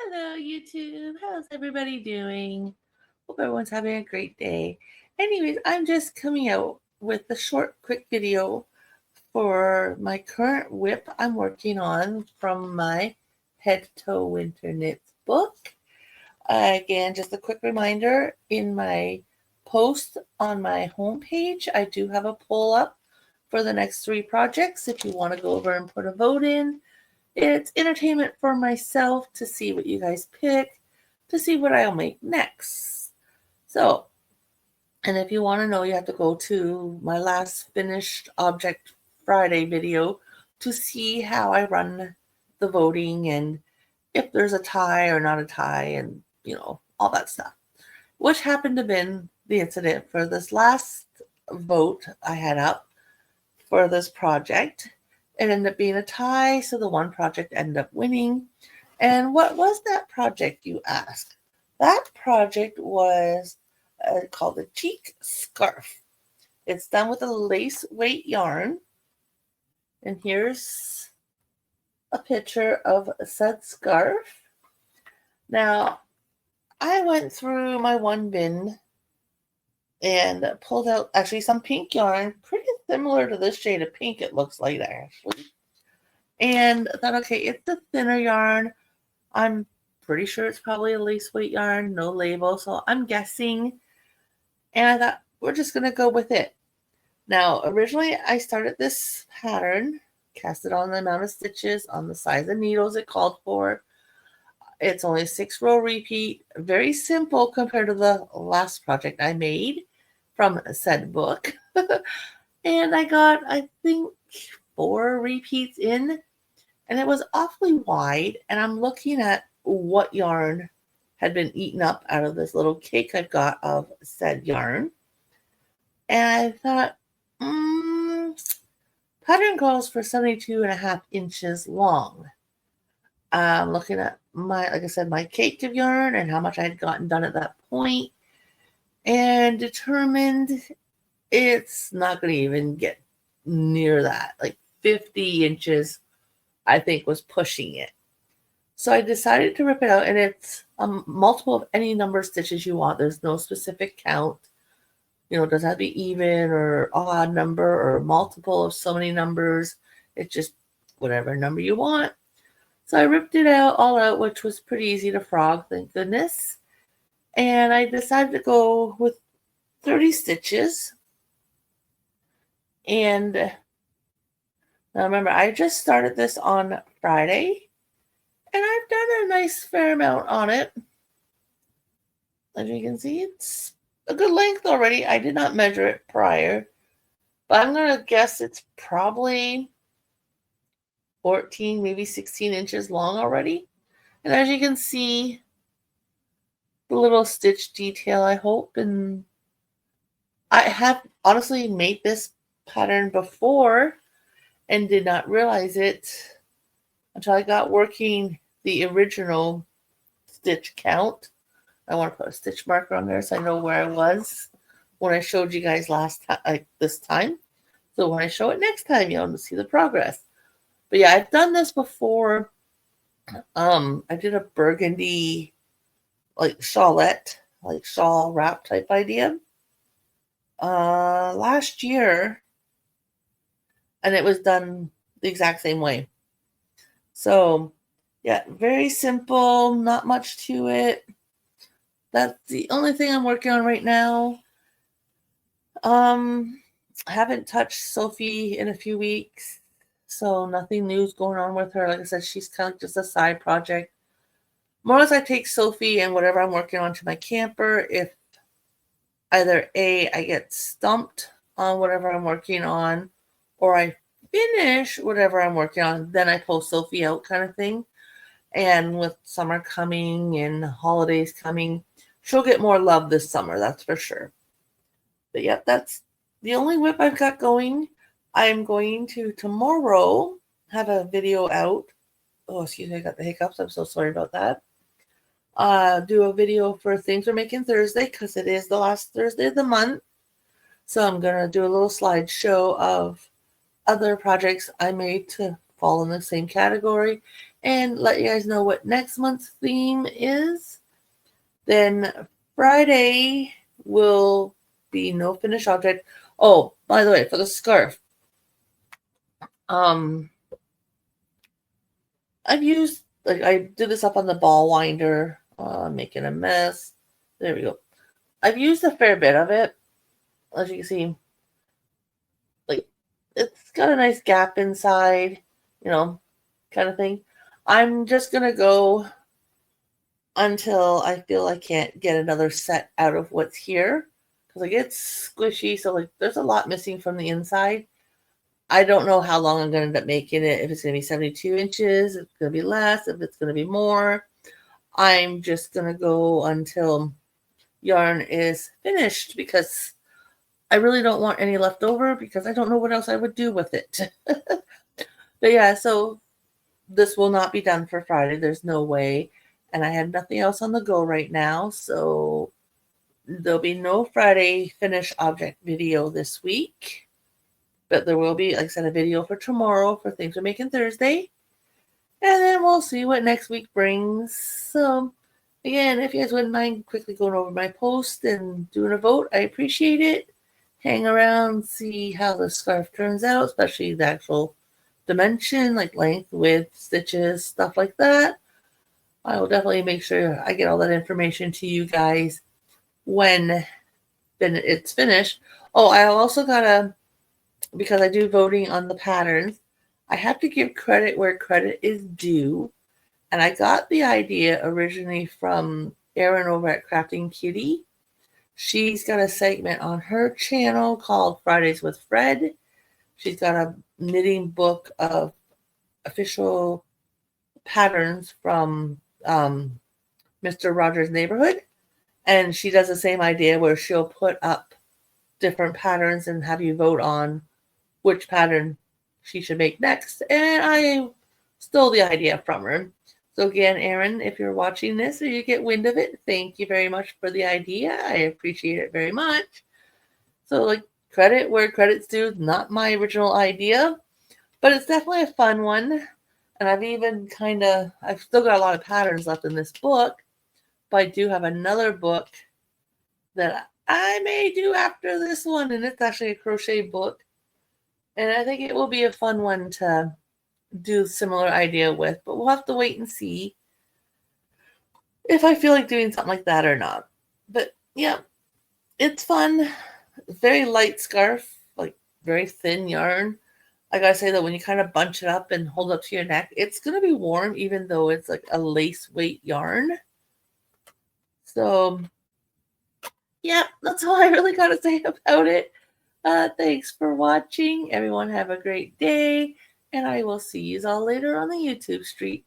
Hello, YouTube. How's everybody doing? Hope everyone's having a great day. Anyways, I'm just coming out with a short, quick video for my current WIP I'm working on from my Head to Toe Winter Knits book. Again, just a quick reminder, in my post on my homepage, I do have a poll up for the next 3 projects if you want to go over and put a vote in. It's entertainment for myself to see what you guys pick, to see what I'll make next. So, and if you want to know, you have to go to my last finished Object Friday video to see how I run the voting and if there's a tie or not a tie and, all that stuff. Which happened to have been the incident for this last vote I had up for this project. It ended up being a tie, so the one project ended up winning. And what was that project, you ask? That project was called the Cheek Scarf. It's done with a lace weight yarn. And here's a picture of said scarf. Now, I went through my one bin and pulled out actually some pink yarn, pretty similar to this shade of pink, it looks like actually. And I thought, okay, it's a thinner yarn. I'm pretty sure it's probably a lace weight yarn, no label, so I'm guessing. And I thought, we're just going to go with it. Now, originally I started this pattern, cast it on the amount of stitches, on the size of needles it called for. It's only a 6-row repeat, very simple compared to the last project I made from said book. And I got, I think, 4 repeats in, and it was awfully wide. And I'm looking at what yarn had been eaten up out of this little cake I've got of said yarn. And I thought, pattern calls for 72.5 inches long. I'm looking at like I said, my cake of yarn and how much I had gotten done at that point, and determined it's not going to even get near that. Like 50 inches, I think, was pushing it. So I decided to rip it out, and it's a multiple of any number of stitches you want. There's no specific count. It doesn't have to be even or odd number or multiple of so many numbers. It's just whatever number you want. So I ripped it all out, which was pretty easy to frog, thank goodness. And I decided to go with 30 stitches. And now remember, I just started this on Friday, and I've done a nice fair amount on it. As you can see, it's a good length already. I did not measure it prior, but I'm going to guess it's probably 14, maybe 16 inches long already. And as you can see, the little stitch detail, I hope. And I have honestly made this pattern before and did not realize it until I got working the original stitch count. I want to put a stitch marker on there so I know where I was when I showed you guys last time, like this time. So when I show it next time, you'll see the progress. But yeah, I've done this before. I did a burgundy, like shawlette, like shawl wrap type idea last year, and it was done the exact same way. So yeah, very simple, not much to it. That's the only thing I'm working on right now. I haven't touched Sophie in a few weeks, so nothing new's going on with her. Like I said, she's kind of just a side project. More or less, I take Sophie and whatever I'm working on to my camper. If either A, I get stumped on whatever I'm working on, or I finish whatever I'm working on, then I pull Sophie out, kind of thing. And with summer coming and holidays coming, she'll get more love this summer, that's for sure. But yep, that's the only WIP I've got going. I'm going to tomorrow have a video out. Oh, excuse me, I got the hiccups. I'm so sorry about that. Do a video for things we're making Thursday because it is the last Thursday of the month. So I'm going to do a little slideshow of other projects I made to fall in the same category. and let you guys know what next month's theme is. Then Friday will be no finished object. Oh, by the way, for the scarf, I've used, like, I did this up on the ball winder, making a mess. There we go. I've used a fair bit of it. As you can see, like, it's got a nice gap inside, kind of thing. I'm just going to go until I feel I can't get another set out of what's here. Because, like, it's squishy, so, like, there's a lot missing from the inside. I don't know how long I'm going to end up making it. If it's going to be 72 inches, if it's going to be less, if it's going to be more. I'm just going to go until yarn is finished because I really don't want any left over because I don't know what else I would do with it. But yeah, so this will not be done for Friday. There's no way. And I have nothing else on the go right now. So there'll be no Friday finish object video this week. But there will be, like I said, a video for tomorrow for things we're making Thursday. And then we'll see what next week brings. So, again, if you guys wouldn't mind quickly going over my post and doing a vote, I appreciate it. Hang around, see how the scarf turns out, especially the actual dimension, like length, width, stitches, stuff like that. I will definitely make sure I get all that information to you guys when it's finished. Oh, I also gotta, because I do voting on the patterns, I have to give credit where credit is due. And I got the idea originally from Erin over at Crafting Kitty. She's got a segment on her channel called Fridays with Fred. She's got a knitting book of official patterns from Mr. Rogers' Neighborhood. And she does the same idea where she'll put up different patterns and have you vote on which pattern she should make next. And I stole the idea from her. So again, Erin, if you're watching this or you get wind of it, thank you very much for the idea. I appreciate it very much. So, like, credit where credit's due, not my original idea, but it's definitely a fun one. And I've still got a lot of patterns left in this book, but I do have another book that I may do after this one, and it's actually a crochet book. And I think it will be a fun one to do similar idea with, but we'll have to wait and see if I feel like doing something like that or not. But yeah, it's fun. Very light scarf, like very thin yarn. I gotta say that when you kind of bunch it up and hold it up to your neck, it's gonna be warm even though it's like a lace weight yarn. So yeah, that's all I really gotta say about it. Thanks for watching. Everyone have a great day, and I will see you all later on the YouTube street.